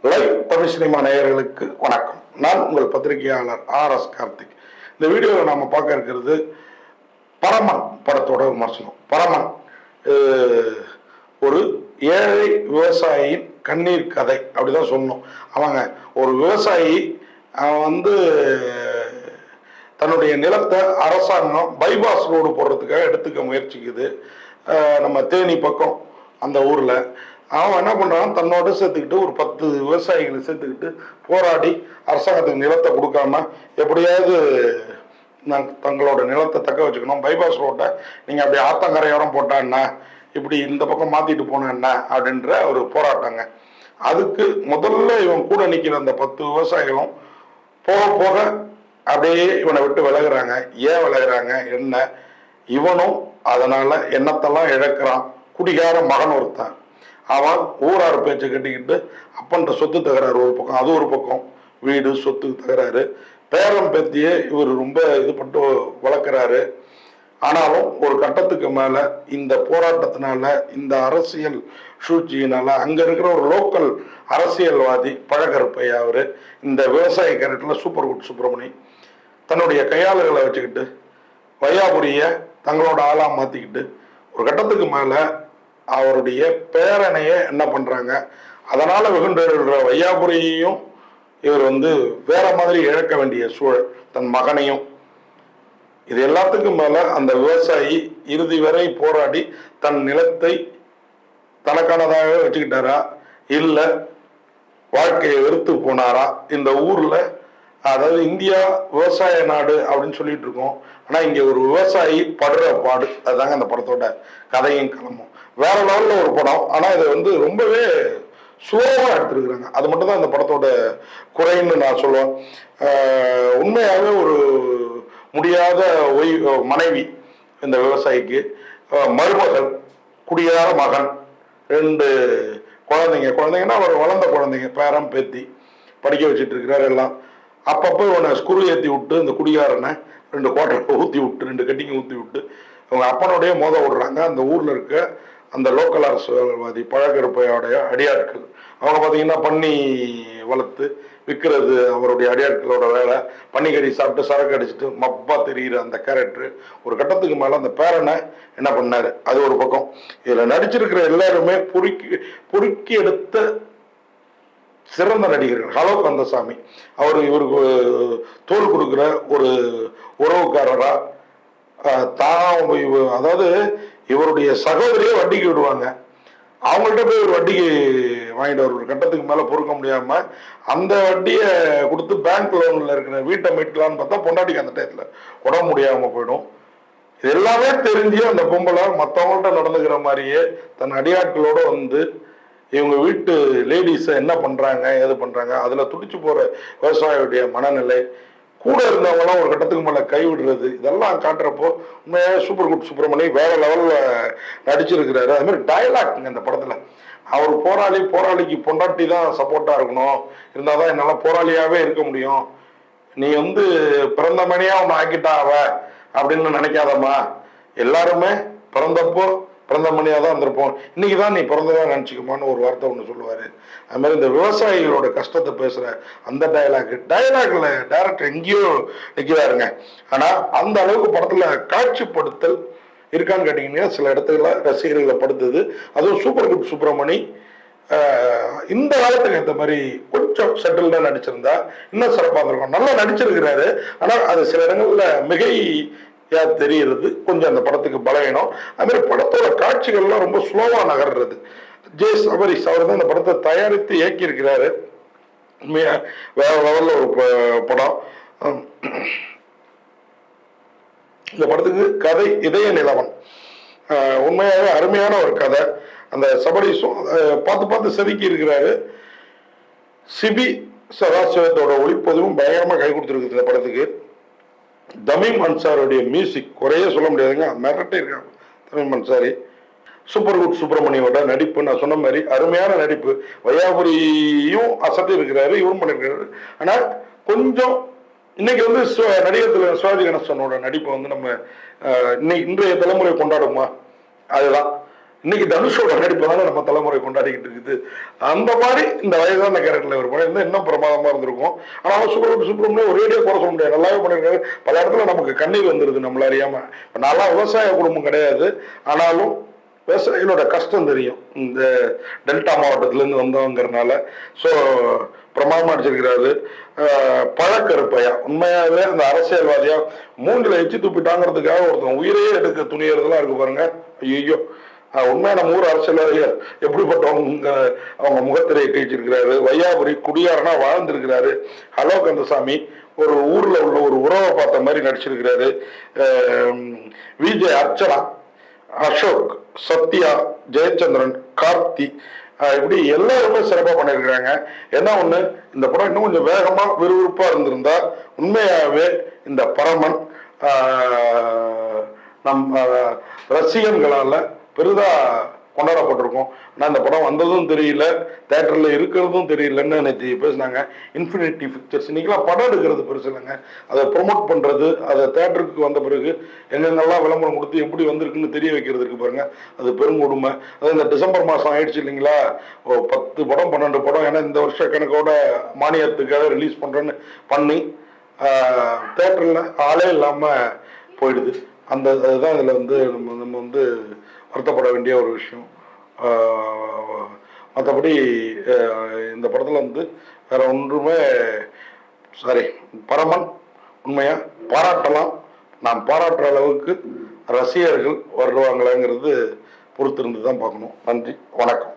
Live Tamil cinema நேயர்களுக்கு வணக்கம். நான் உங்கள் பத்திரிகையாளர் RS கார்த்திக். இந்த வீடியோவில் நாம பார்க்க இருக்கிறது பரமன் படத்தோட விமர்சனம். பரமன் ஒரு ஏழை விவசாயியின் கண்ணீர் கதை அப்படிதான் சொல்லணும். அவங்க ஒரு விவசாயி தன்னுடைய நிலத்தை அரசாங்கம் பைபாஸ் ரோடு போடுறதுக்காக எடுத்துக்க முயற்சிக்குது. நம்ம தேனி பக்கம் அந்த ஊர்ல அவன் என்ன பண்றான், தன்னோட சேர்த்துக்கிட்டு ஒரு 10 விவசாயிகளை சேர்த்துக்கிட்டு போராடி அரசாங்கத்துக்கு நிலத்தை கொடுக்காம எப்படியாவது தங்களோட நிலத்தை தக்க வச்சுக்கணும், பைபாஸ் ரோட்டை நீங்க அப்படி ஆத்தங்கரையோரம் போட்டா என்ன, இப்படி இந்த பக்கம் மாத்திட்டு போன என்ன அப்படின்ற ஒரு போராட்டங்க. அதுக்கு முதல்ல இவன் கூட நிக்கிற அந்த 10 விவசாயிகளும் போக போக அப்படியே இவனை விட்டு விலகுறாங்க. ஏன் விலகுறாங்க என்ன, இவனும் அதனால எண்ணத்தெல்லாம் இழக்கிறான். குடிகார மகன் ஒருத்தன், அவன் ஊரார் பேச்சை கட்டிக்கிட்டு அப்பன்ற சொத்து தகராறு ஒரு பக்கம், அது ஒரு பக்கம் வீடு சொத்து தகராறு, பேரம் பேத்தியே இவர் ரொம்ப இது பட்டு வளர்க்குறாரு. ஆனாலும் ஒரு கட்டத்துக்கு மேல இந்த போராட்டத்தினால, இந்த அரசியல் சூழ்ச்சியினால அங்க இருக்கிற ஒரு லோக்கல் அரசியல்வாதி பழகருப்பையா அவரு, இந்த விவசாய கேரக்டர்ல சூப்பர் குட் சுப்பிரமணி தன்னுடைய கையாளுகளை வச்சுக்கிட்டு வையாபுரிய தங்களோட ஆளா மாத்திக்கிட்டு ஒரு கட்டத்துக்கு மேல அவருடைய பேரனைய என்ன பண்றாங்க, அதனால வெகுண்டெழுற வையாபுரியையும் இவர் வேற மாதிரி இழக்க வேண்டிய சூழல், தன் மகனையும். இது எல்லாத்துக்கும் மேல அந்த விவசாயி இறுதி வரை போராடி தன் நிலத்தை தனக்கானதாக வச்சுக்கிட்டாரா இல்ல வாழ்க்கையை வெறுத்து போனாரா. இந்த ஊர்ல அதாவது இந்தியா விவசாய நாடு அப்படின்னு சொல்லிட்டு இருக்கோம், ஆனா இங்க ஒரு விவசாயி படுற பாடு, அதுதாங்க அந்த படத்தோட கதையும் களமும். வேற லெவல்ல ஒரு படம், ஆனா இதை ரொம்பவே சுலபமா எடுத்திருக்கிறாங்க. அது மட்டும் தான் இந்த படத்தோட குறைன்னு நான் சொல்லுவேன். உண்மையாகவே ஒரு முடியாத மனைவி இந்த விவசாயிக்கு, மருமகன், குடியார மகன், 2 குழந்தைங்கன்னா அவர் வளர்ந்த குழந்தைங்க, பேரம் பேத்தி படிக்க வச்சுட்டு இருக்கிறாரு எல்லாம். அப்பப்போ இவனை ஸ்குரு ஏற்றி விட்டு இந்த குடிகாரனை 2 குவார்டர் ஊற்றி விட்டு 2 கட்டிங்க ஊற்றி விட்டு அவங்க அப்பனுடைய மோத விடுறாங்க. அந்த ஊர்ல இருக்க அந்த லோக்கல் அரசியல்வாதி பழகருப்பையோடைய அடியாட்கள், அவங்க பார்த்தீங்கன்னா பண்ணி வளர்த்து விற்கிறது அவருடைய அடியாட்களோட வேலை. பன்னிக்கறி சாப்பிட்டு சரக்கு அடிச்சுட்டு மப்பா தெரிகிற அந்த கேரக்டர் ஒரு கட்டத்துக்கு மேல அந்த பேரனை என்ன பண்ணாரு, அது ஒரு பக்கம். இதுல நடிச்சிருக்கிற எல்லாருமே பொறுக்கி எடுத்த சிறந்த நடிகர்கள். ஹலோ கந்தசாமி இவருக்கு தோல் கொடுக்குற ஒரு உறவுக்காரரா, அதாவது இவருடைய சகோதரியே வட்டிக்கு விடுவாங்க, அவங்கள்ட்ட போய் ஒரு வட்டிக்கு வாங்கிட்டு வர ஒரு கட்டத்துக்கு மேல பொறுக்க முடியாம அந்த வட்டியை கொடுத்து பேங்க் லோன்ல இருக்கிற வீட்டை மீட்கலான்னு பார்த்தா பொண்டாட்டிக்கு அந்த டயத்துல உடம்பு முடியாம போயிடும். இது எல்லாமே தெரிஞ்சு அந்த பொம்பளை மற்றவங்கள்ட்ட நடந்துக்கிற மாதிரியே தன் அடியாட்களோட இவங்க வீட்டு லேடிஸை என்ன பண்றாங்க ஏது பண்றாங்க, அதுல துடிச்சு போற விவசாயியுடைய மனநிலை, கூட இருந்தவங்களாம் ஒரு கட்டத்துக்கு மேல கைவிடுறது, இதெல்லாம் காட்டுறப்போ உண்மையாக சூப்பர் குட் சுப்பிரமணி வேற லெவல்ல நடிச்சிருக்கிறாரு. அது மாதிரி டயலாக்ங்க இந்த படத்துல, அவர் போராளிக்கு பொண்டாட்டி தான் சப்போர்ட்டா இருக்கணும், இருந்தாதான் என்னால போராளியாவே இருக்க முடியும், நீ பிறந்த மணியா ஒன்னு ஆக்கிட்டா அவ அப்படின்னு நினைக்காதம்மா, எல்லாருமே பிறந்தப்போ பிறந்த மணியா தான் இருந்திருப்போம், இன்னைக்குதான் நீ பிறந்ததான் நினைச்சுக்குமான்னு ஒரு வார்த்தை ஒண்ணு சொல்லுவாரு. அது மாதிரி இந்த விவசாயிகளோட கஷ்டத்தை பேசுற அந்த டயலாக்ல டைரக்டர் எங்கேயோ நிக்கிறாருங்க. ஆனா அந்த அளவுக்கு படத்துல காட்சிப்படுத்தல் இருக்கான்னு கேட்டீங்கன்னா சில இடத்துல ரசிகர்களை படுத்துது. அதுவும் சூப்பர் குட் சுப்பிரமணி இந்த காலத்துக்கு ஏற்ற மாதிரி கொஞ்சம் செட்டில்டா நடிச்சிருந்தா இன்னும் சிறப்பாக இருக்கும். நல்லா நடிச்சிருக்கிறாரு, ஆனா அது சில இடங்கள்ல மிகை தெரிகிறது, கொஞ்சம் அந்த படத்துக்கு பலவீனம். அது மாதிரி படத்தோட காட்சிகள்லாம் ரொம்ப ஸ்லோவா நகர்றது. ஜே சபரிஷ் அவர் தான் இந்த படத்தை தயாரித்து இயக்கி இருக்கிறாரு. வேற லெவல்ல ஒரு படம். இந்த படத்துக்கு கதை இதய நிலவன், உண்மையாகவே அருமையான ஒரு கதை. அந்த சபரிஷும் பார்த்து செதுக்கி இருக்கிறாரு. சிபி சதாசிவத்தோட ஒளிப்பதிவும் பயங்கரமா கை கொடுத்துருக்கு இந்த படத்துக்கு. தமீம் அன்சாருடைய மியூசிக் குறைய சொல்ல முடியாதுங்க, மிரட்டே இருக்காங்க தமீம் அன்சாரி. சூப்பர் குட் சுப்பிரமணியோட நடிப்பு நான் சொன்ன மாதிரி அருமையான நடிப்பு. வையாபுரியும் அசத்தி இருக்கிறாரு, இவரும் பண்ணிருக்காரு. ஆனா கொஞ்சம் இன்னைக்கு நடிகர் சிவாஜி கணேசனோட நடிப்பு நம்ம இன்றைய தலைமுறை கொண்டாடுமா, அதுதான் இன்னைக்கு தனுஷோட நடிப்பு தானே நம்ம தலைமுறை கொண்டாடிக்கிட்டு இருக்குது. அந்த மாதிரி இந்த வயதான கேரக்டர்ல ஒரு படம் இருந்தால் இன்னும் பிரமாதமா இருந்திருக்கும். ஆனால் சுப்பிரமணியம் ஒரேடியா குறை சொல்ல முடியாது, நல்லாவே பண்ணிருக்காரு. பல இடத்துல நமக்கு கண்ணீர் வந்துருது நம்மள அறியாம. இப்ப நல்லா விவசாய குடும்பம் கிடையாது, ஆனாலும் விவசாயிகளோட கஷ்டம் தெரியும் இந்த டெல்டா மாவட்டத்திலேருந்து வந்தவங்கிறதுனால. ஸோ பிரமாதமா அடிச்சிருக்கிறாரு. பழக்கருப்பையா உண்மையாவே அந்த அரசியல்வாதியா மூஞ்சில எச்சு துப்பிட்டாங்கிறதுக்காக ஒருத்தன் உயிரையே எடுக்க துணியறதுலாம் இருக்கு பாருங்க. ஐயோ, உண்மையான நம்ம ஊர் அரசியல்வாதிகள் எப்படிப்பட்டவங்க அவங்க முகத்திரையை கழிச்சிருக்கிறாரு. வையாபுரி குடியாரனா வாழ்ந்திருக்கிறாரு. ஹலோ கந்தசாமி ஒரு ஊர்ல உள்ள ஒரு உறவை பார்த்த மாதிரி நடிச்சிருக்கிறாரு. விஜய் அர்ச்சனா, அசோக், சத்யா, ஜெயச்சந்திரன், கார்த்தி, இப்படி எல்லாருமே சிறப்பா பண்ணிருக்கிறாங்க. என்ன ஒண்ணு, இந்த படம் இன்னும் கொஞ்சம் வேகமா விறுவிறுப்பா இருந்திருந்தா உண்மையாவே இந்த பரமன் நம்ம ரசிகர்களால பெரிதா கொண்டாடப்பட்டிருக்கும். ஆனால் இந்த படம் வந்ததும் தெரியல, தேட்டரில் இருக்கிறதும் தெரியலன்னு நேற்று பேசினாங்க. இன்ஃபினிட்டி பிக்சர்ஸ் இன்னைக்கெல்லாம் படம் எடுக்கிறது பெருசு இல்லைங்க, அதை ப்ரொமோட் பண்ணுறது, அதை தேட்டருக்கு வந்த பிறகு எங்கெங்கெல்லாம் விளம்பரம் கொடுத்து எப்படி வந்திருக்குன்னு தெரிய வைக்கிறதுக்கு பாருங்க, அது பெருங்கொடுமை. அது இந்த டிசம்பர் மாதம் ஆயிடுச்சு இல்லைங்களா, 10 படம் 12 படம், ஏன்னா இந்த வருஷ கணக்கோட மானியத்துக்காக ரிலீஸ் பண்ணுறேன்னு பண்ணி தேட்டரில் ஆளே இல்லாமல் போயிடுது. அந்த அதுதான் இதில் வந்து நம்ம வந்து வருத்தப்பட வேண்டிய ஒரு விஷயம். மற்றபடி இந்த படத்தில் வந்து வேற ஒன்றுமே பரமன் உண்மையாக பாராட்டலாம். நாம் பாராட்டுற அளவுக்கு ரசிகர்கள் வருவாங்களாங்கிறது பொறுத்திருந்து தான் பார்க்கணும். நன்றி, வணக்கம்.